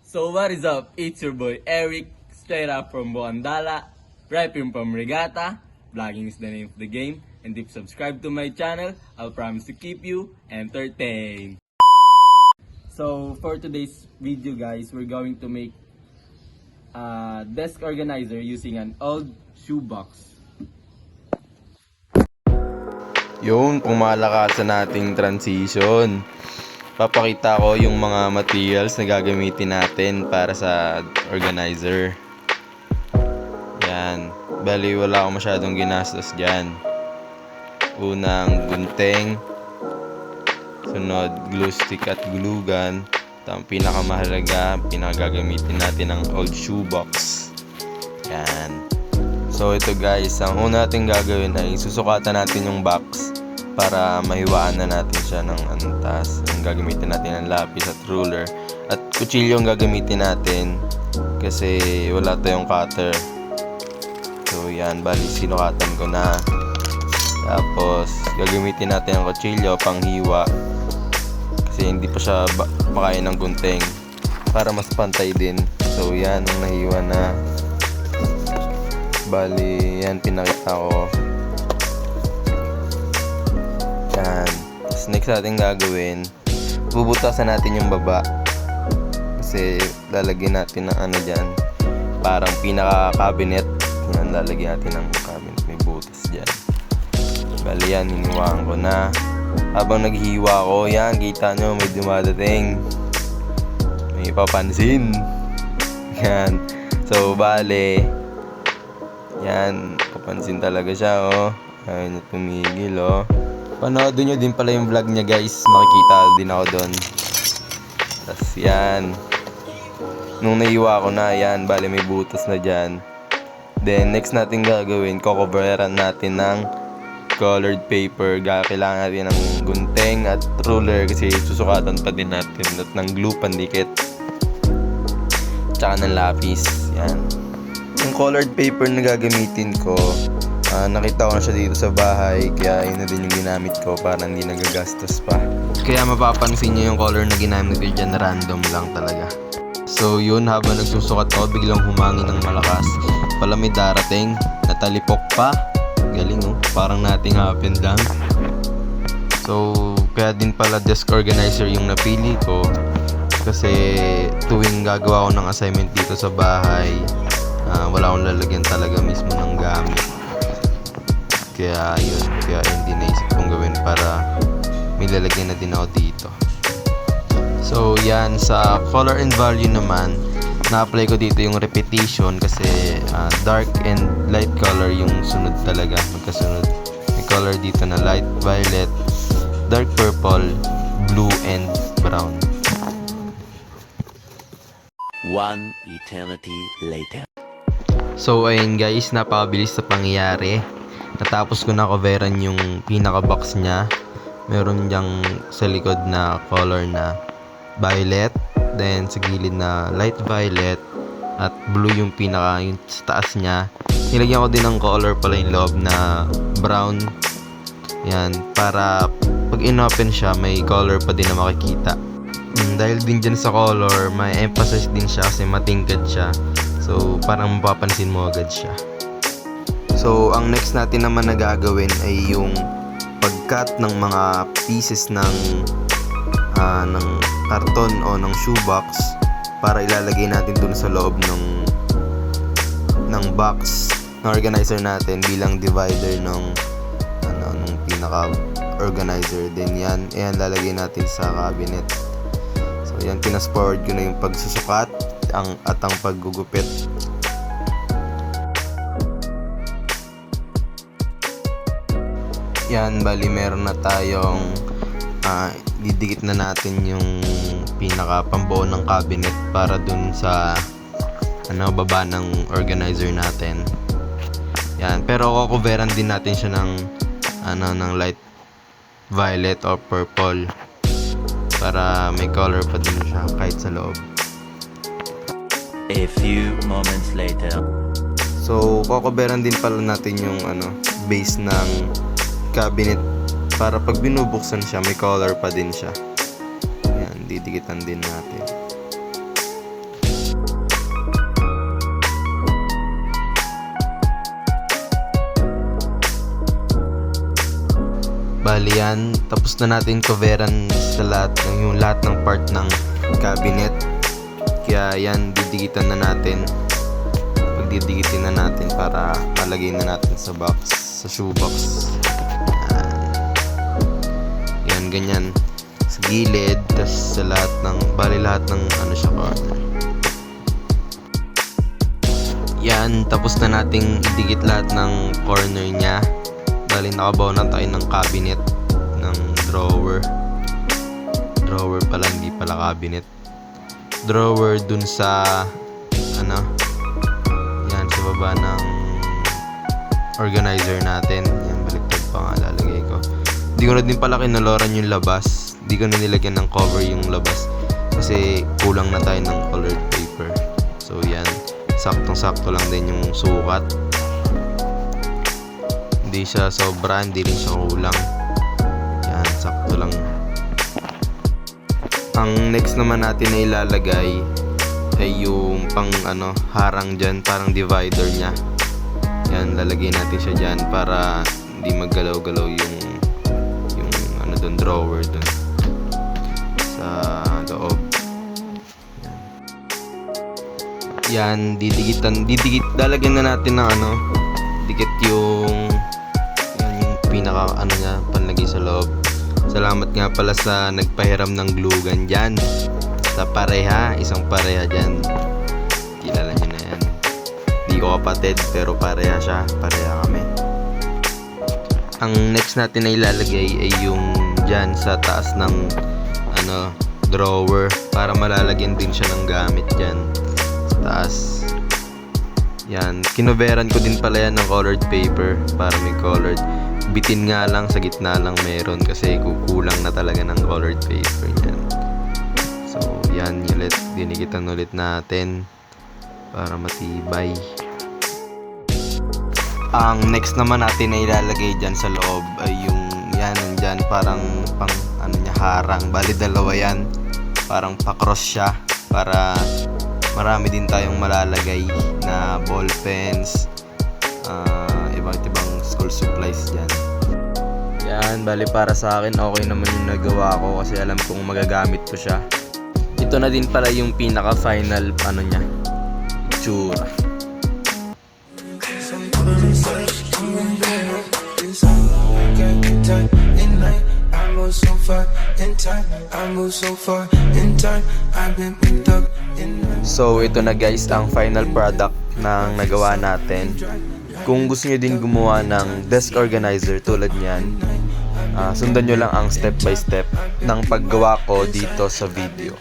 So what is up? It's your boy Eric, straight up from Buandala, rapping from Regatta. Vlogging is the name of the game, and if subscribe to my channel, I'll promise to keep you entertained. So for today's video guys, we're going to make a desk organizer using an old shoebox. Yun, pumalakasan nating transition. Papakita ko yung mga materials na gagamitin natin para sa organizer. Yan. Bali, wala akong masyadong ginastos dyan. Unang gunting. Sunod, glue stick at glue gun. Ang pinakamahalaga, pinakagagamitin natin ng old shoebox. Yan. So ito guys, ang una natin gagawin ay susukatan natin yung box para mahiwaan na natin siya ng taas. Ang gagamitin natin ng lapis at ruler. At kutsilyo ang gagamitin natin kasi wala tayong cutter. So yan, bali sinukatan ko na. Tapos gagamitin natin ang kutsilyo pang hiwa kasi hindi pa siya makain ng gunting para mas pantay din. So yan, ang nahiwa na. Bali yan, pinakita ko. Yan. Tapos next natin gagawin, bubutasan natin yung baba kasi lalagyan natin ng ano dyan, parang pinaka cabinet. Yan, lalagyan natin ng cabinet, may butas dyan. Bali yan, hiniwaan ko na. Habang naghiwa ko, yan, kita nyo may dumadating, may papansin. Yan. So bali yan, papansin talaga siya, oh. Ayun, tumigil, oh. Panoodin nyo din pala yung vlog niya guys, makikita din ako doon. Tapos yan, nung naiwa ko na, yan, bali may butas na dyan. Then next natin gagawin, cocoveran natin ng colored paper. Kailangan natin ng gunting at ruler kasi susukatan pa din natin at ng glue pandikit tsaka ng lapis. Yan. Yung colored paper na gagamitin ko, nakita ko na siya dito sa bahay, kaya yun na din yung ginamit ko para hindi nagagastos pa. Kaya mapapansin nyo yung color na ginamit ko dyan, random lang talaga. So yun, habang nagsusukat ako, biglang humangin ng malakas. Pala may darating, natalipok pa. Galing, oh, parang nating happened lang. So kaya din pala desk organizer yung napili ko kasi tuwing gagawa ko ng assignment dito sa bahay, wala akong lalagyan talaga mismo ng gamit. Kaya yun, kaya hindi naisip kong gawin para may lalagyan na din ako dito. So yan, sa color and value naman, na-apply ko dito yung repetition kasi dark and light color yung sunod talaga, magkasunod. May color dito na light violet, dark purple, blue and brown. One eternity later. So ayun guys, napakabilis sa pangyayari. Natapos ko na coveran yung pinaka-box niya. Meron diyang sa likod na color na violet, then sa gilid na light violet, at blue yung pinaka yung sa taas niya. Nilagyan ko din ng color pala yung loob na brown. Yan, para pag in-open siya may color pa din na makikita. Dahil din dyan sa color, may emphasize din siya kasi matingkad siya. So parang mapapansin mo agad siya. So ang next natin naman na gagawin ay yung pag-cut ng mga pieces ng karton o ng shoebox para ilalagay natin dun sa loob ng box na organizer natin bilang divider ng pinaka organizer. Then yan lalagay natin sa cabinet. So yan, pinas-forward ko na yung pagsusukat at ang paggugupit. Yan, bali meron na tayong didikit na natin yung pinaka pambuo ng cabinet para dun sa baba ng organizer natin. Yan, pero kukuveran din natin siya ng light violet or purple para may color pa din siya kahit sa loob. A few moments later. So kukuveran din pala natin yung base ng cabinet para pag binubuksan siya, may color pa din siya. Yan, didikitan din natin. Bali yan, tapos na natin coveran sa lahat yung lahat ng part ng cabinet. Kaya yan, didikitan na natin. Pagdidikitin na natin para malagay na natin sa box, sa shoebox. Yan, ganyan. Sa gilid, tapos sa lahat ng, bali lahat ng ano siya corner. Yan, tapos na nating idikit lahat ng corner niya. Bali nakabaw na tayo ng cabinet, ng drawer pala, hindi pala cabinet, drawer dun sa ano, yan sa baba ng organizer natin. Yan, baliktad pa nga lalagay ko. Hindi ko na din pala kinoloran yung labas, hindi ko na nilagyan ng cover yung labas kasi kulang na tayo ng colored paper. So yan, saktong sakto lang din yung sukat. Hindi siya sobra, hindi rin siya kulang. Yan, sakto lang. Ang next naman natin na ilalagay ay yung pang ano, harang dyan, parang divider nya. Yan, lalagay natin siya dyan para hindi maggalaw-galaw yung ano dun, drawer dun sa loob. Yan, didikit, lalagyan na natin ng ano, dikit yung pinaka ano niya, panlagay sa loob. Salamat nga pala sa nagpahiram ng glue gun dyan. Sa pareha, isang pareha dyan. Kilala nyo na yan. Di ko kapatid pero pareha siya, pareha kami. Ang next natin na ilalagay ay yung dyan sa taas ng ano, drawer para malalagyan din siya ng gamit dyan sa taas. Yan, kinoveran ko din pala yan ng colored paper para may colored. Bitin nga lang, sa gitna lang meron kasi kukulang na talaga ng colored paper yan. So yan, ulit dinikitan ulit natin para matibay. Ang next naman natin na ilalagay dyan sa loob ay yung yan, nandyan parang pang ano niya, harang. Bali dalawa yan, parang pa-cross siya para marami din tayong malalagay na ball pens, iba't ibang school supplies dyan. Yan, bali para sa akin okay naman yung nagawa ko kasi alam kong magagamit ko siya. Ito na din pala yung pinaka final ano niya, itsura. So ito na guys ang final product ng nagawa natin. Kung gusto nyo din gumawa ng desk organizer tulad niyan, sundan nyo lang ang step by step ng paggawa ko dito sa video.